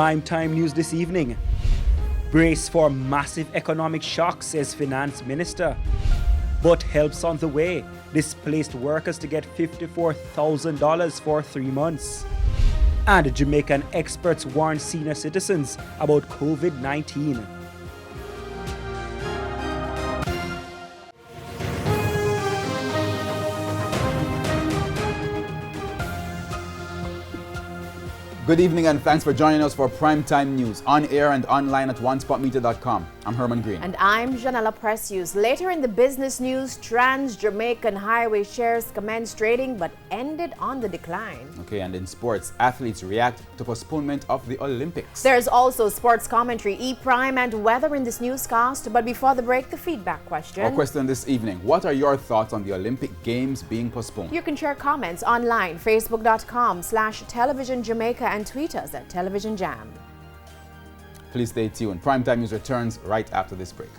Primetime news this evening. Brace for massive economic shock, says Finance Minister. But help's on the way. Displaced workers to get $54,000 for 3 months. And Jamaican experts warn senior citizens about COVID-19. Good evening and thanks for joining us for Primetime News, on air and online at onespotmedia.com. I'm Herman Green. And I'm Janella Precious. Later in the business news, Trans-Jamaican highway shares commenced trading but ended on the decline. Okay, and in sports, athletes react to postponement of the Olympics. There's also sports commentary, E-Prime, and weather in this newscast. But before the break, the feedback question. Our question this evening: what are your thoughts on the Olympic Games being postponed? You can share comments online, facebook.com/television Jamaica, and tweet us at Television Jam. Please stay tuned. Primetime News returns right after this break.